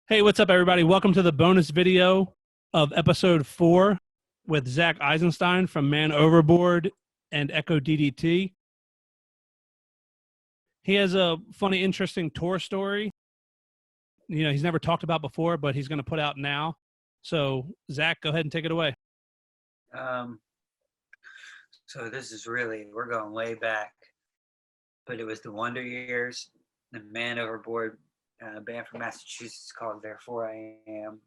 Hey, what's up, everybody? Welcome to the bonus video of episode 4 with Zac Eisenstein from Man Overboard and EchoDDT. He has a funny, interesting tour story. You know, he's never talked about before, but he's going to put out now. So, Zac, go ahead and take it away. So this is really, we're going way back, but it was the Wonder Years, the Man Overboard band from Massachusetts called Therefore I Am.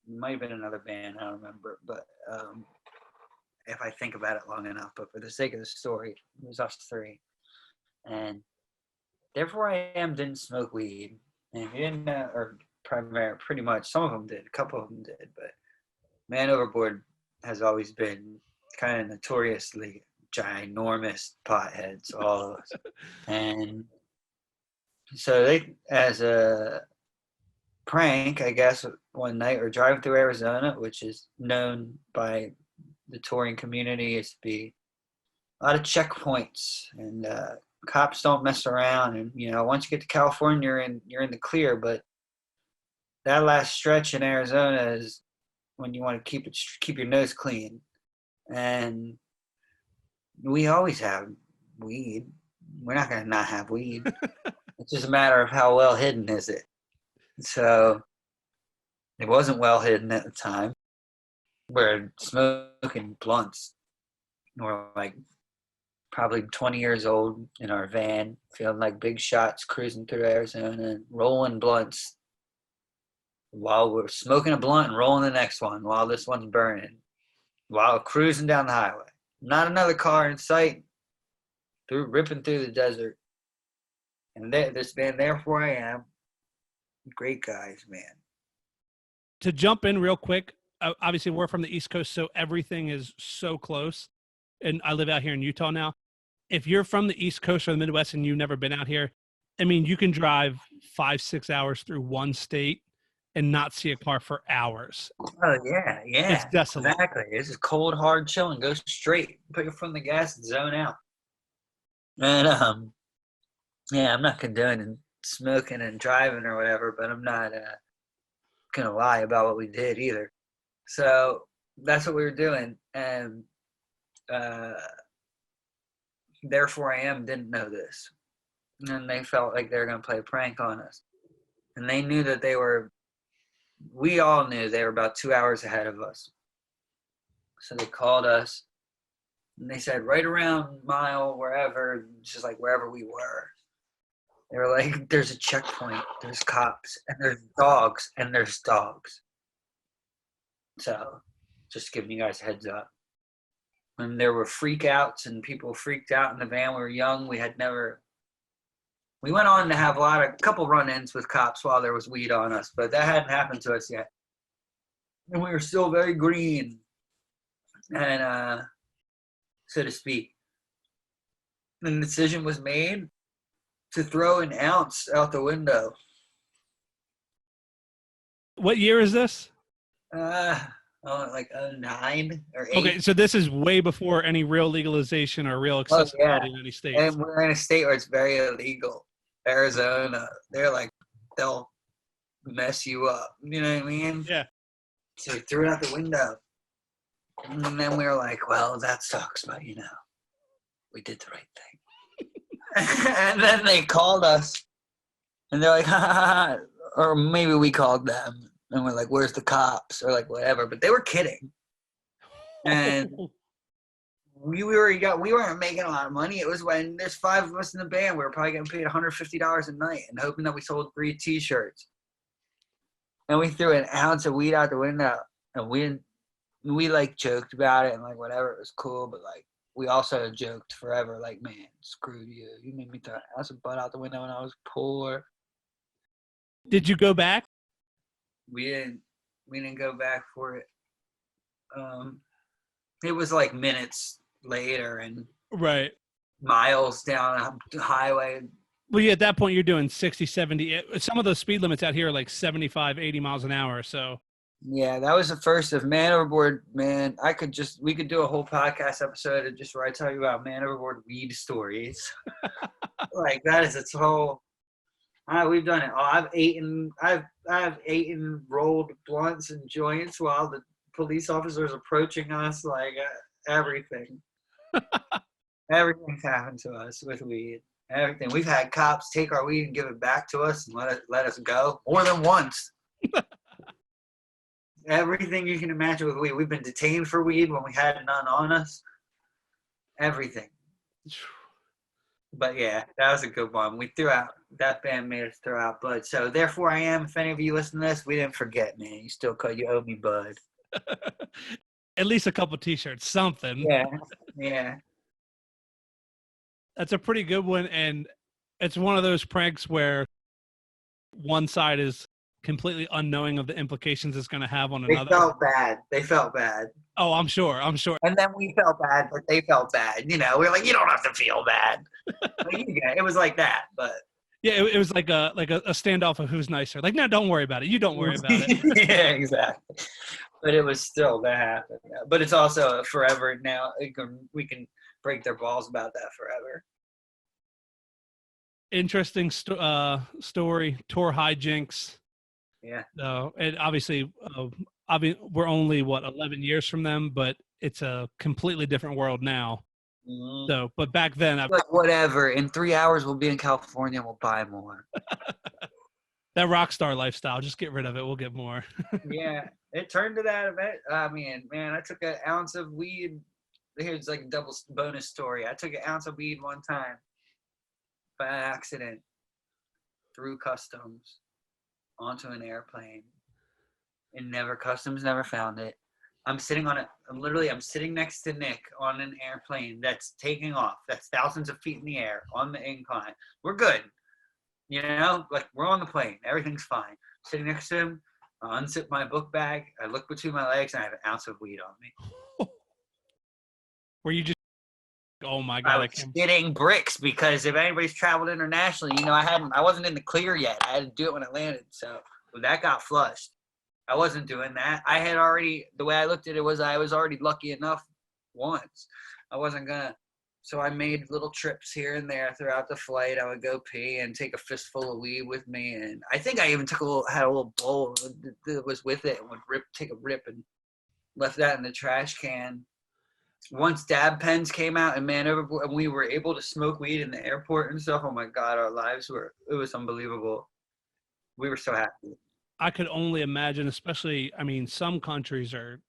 It might have been another band, I don't remember, but if I think about it long enough, but for the sake of the story, it was us three. And Therefore I Am didn't smoke weed, and he didn't, or pretty much, some of them did, a couple of them did, but Man Overboard has always been kind of notoriously ginormous potheads, all of us. And so they, as a prank, I guess, one night we're driving through Arizona, which is known by the touring community as to be a lot of checkpoints, and cops don't mess around. And you know, once you get to California, you're in the clear. But that last stretch in Arizona is when you want to keep your nose clean. And we always have weed. We're not going to not have weed. It's just a matter of how well hidden is it. So it wasn't well hidden at the time. We're smoking blunts. We're like probably 20 years old in our van, feeling like big shots, cruising through Arizona, rolling blunts while we're smoking a blunt and rolling the next one while this one's burning, while cruising down the highway. Not another car in sight, ripping through the desert. And this band, Therefore I Am, great guys, man. To jump in real quick, obviously we're from the East Coast, so everything is so close. And I live out here in Utah now. If you're from the East Coast or the Midwest and you've never been out here, I mean, you can drive 5-6 hours through one state and not see a car for hours. Oh, yeah. It's desolate. Exactly. This is cold, hard chilling. Go straight. Put your foot on the gas and zone out. And, yeah, I'm not condoning smoking and driving or whatever, but I'm not going to lie about what we did either. So that's what we were doing. And Therefore I Am didn't know this. And they felt like they were going to play a prank on us. And they knew that we all knew they were about 2 hours ahead of us. So they called us and they said, right around mile, wherever, just like wherever we were. They were like, there's a checkpoint, there's cops, and there's dogs, and there's dogs. So just giving you guys a heads up. And there were freak outs and people freaked out in the van. We were young. We went on to have a couple run-ins with cops while there was weed on us, but that hadn't happened to us yet. And we were still very green, and so to speak. And the decision was made to throw an ounce out the window. What year is this? Like 09 or 8. Okay, so this is way before any real legalization or real accessibility in any states. And we're in a state where it's very illegal. Arizona, they'll mess you up. You know what I mean? Yeah. So we threw it out the window. And then we were like, well, that sucks, but you know, we did the right thing. And then they called us and they're like, ha, ha, ha. Or maybe we called them and we're like, where's the cops? Or like whatever. But they were kidding. And we weren't making a lot of money. It was when there's 5 of us in the band. We were probably getting paid $150 a night and hoping that we sold 3 T-shirts. And we threw an ounce of weed out the window. And we like joked about it and like whatever. It was cool. But like we also joked forever like, man, screw you. You made me throw an ounce of butt out the window when I was poor. Did you go back? We didn't go back for it. It was like minutes later and right miles down the highway. Well, yeah, at that point you're doing 60, 70. Some of those speed limits out here are like 75, 80 miles an hour. So yeah, that was the first of Man Overboard. Man, we could do a whole podcast episode of just where I tell you about Man Overboard weed stories. Like that is its whole We've done it. I've eaten rolled blunts and joints while the police officers approaching us. Like everything. Everything's happened to us with weed. Everything. We've had cops take our weed and give it back to us and let us go more than once. Everything you can imagine with weed. We've been detained for weed when we had none on us. Everything. But yeah, that was a good one. That band made us throw out Bud. So therefore I am, if any of you listen to this, we didn't forget, man. You owe me Bud. At least a couple t-shirts, something. Yeah. That's a pretty good one. And it's one of those pranks where one side is completely unknowing of the implications it's going to have on another. They felt bad. Oh, I'm sure. And then we felt bad, but they felt bad. We're like, you don't have to feel bad. It was like that, but yeah, it was like a standoff of who's nicer. Like, no, don't worry about it. You don't worry about it. Yeah, exactly. But it was still that happened. But it's also forever now. We can break their balls about that forever. Interesting story. Tour hijinks. Yeah. And obviously, we're only 11 years from them, but it's a completely different world now. Mm-hmm. So, but back then, like whatever. In 3 hours, we'll be in California. We'll buy more. That rock star lifestyle. Just get rid of it. We'll get more. Yeah, it turned to that event. I mean, man, I took an ounce of weed. Here's like a double bonus story. I took an ounce of weed one time by accident through customs onto an airplane, and customs never found it. I'm sitting next to Nick on an airplane that's taking off. That's thousands of feet in the air on the incline. We're good. Like we're on the plane. Everything's fine. Sitting next to him, I unzip my book bag. I look between my legs and I have an ounce of weed on me. Were you just, oh my God. I was getting bricks because if anybody's traveled internationally, I wasn't in the clear yet. I had to do it when I landed. So that got flushed. I wasn't doing that. The way I looked at it was I was already lucky enough once. I wasn't gonna. So I made little trips here and there throughout the flight. I would go pee and take a fistful of weed with me. And I think I even had a little bowl that was with it and would take a rip and left that in the trash can. Once dab pens came out and Man Overboard, and we were able to smoke weed in the airport and stuff. Oh my God, it was unbelievable. We were so happy. I could only imagine, especially, some countries are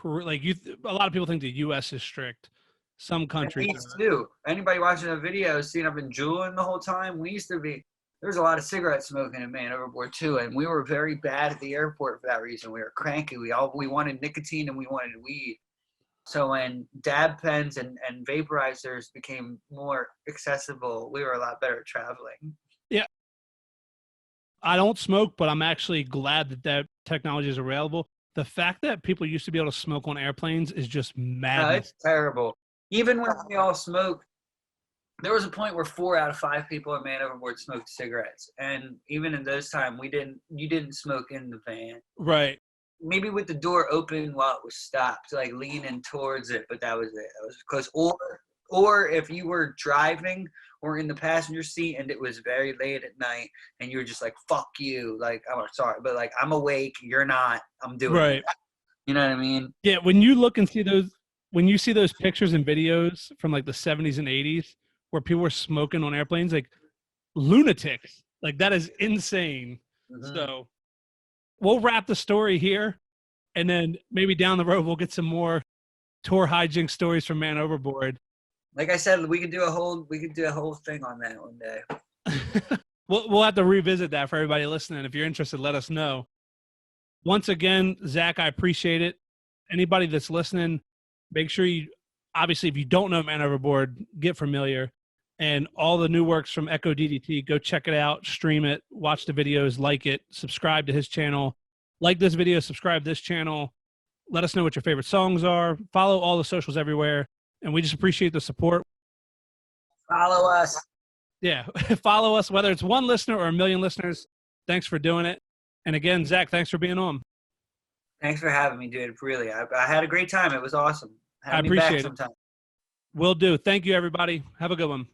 like a lot of people think the U.S. is strict. Some countries too. Anybody watching a video seen I've been juuling the whole time? There's a lot of cigarette smoking in Man Overboard too, and we were very bad at the airport for that reason. We were cranky. We wanted nicotine and we wanted weed. So when dab pens and vaporizers became more accessible, we were a lot better at traveling. Yeah. I don't smoke, but I'm actually glad that technology is available. The fact that people used to be able to smoke on airplanes is just madness. It's terrible. Even when we all smoked, there was a point where 4 out of 5 people at Man Overboard smoked cigarettes. And even in those times, you didn't smoke in the van. Right. Maybe with the door open while it was stopped, like leaning towards it, but that was it. That was close. Or if you were driving or in the passenger seat and it was very late at night and you were just like, fuck you. Like, I'm sorry, but like, I'm awake. You're not. I'm doing it. You know what I mean? Yeah. When you look and see those pictures and videos from like the 70s and 80s where people were smoking on airplanes, like lunatics, like that is insane. Mm-hmm. So we'll wrap the story here, and then maybe down the road we'll get some more tour hijinks stories from Man Overboard. Like I said, we could do a whole thing on that one day. We'll have to revisit that for everybody listening. If you're interested, let us know. Once again, Zach, I appreciate it. Anybody that's listening, make sure obviously, if you don't know Man Overboard, get familiar. And all the new works from EchoDDT, go check it out, stream it, watch the videos, like it, subscribe to his channel. Like this video, subscribe to this channel. Let us know what your favorite songs are. Follow all the socials everywhere. And we just appreciate the support. Follow us. Yeah, follow us, whether it's one listener or a million listeners. Thanks for doing it. And again, Zach, thanks for being on. Thanks for having me, dude. Really, I had a great time. It was awesome. I appreciate it. Will do. Thank you, everybody. Have a good one.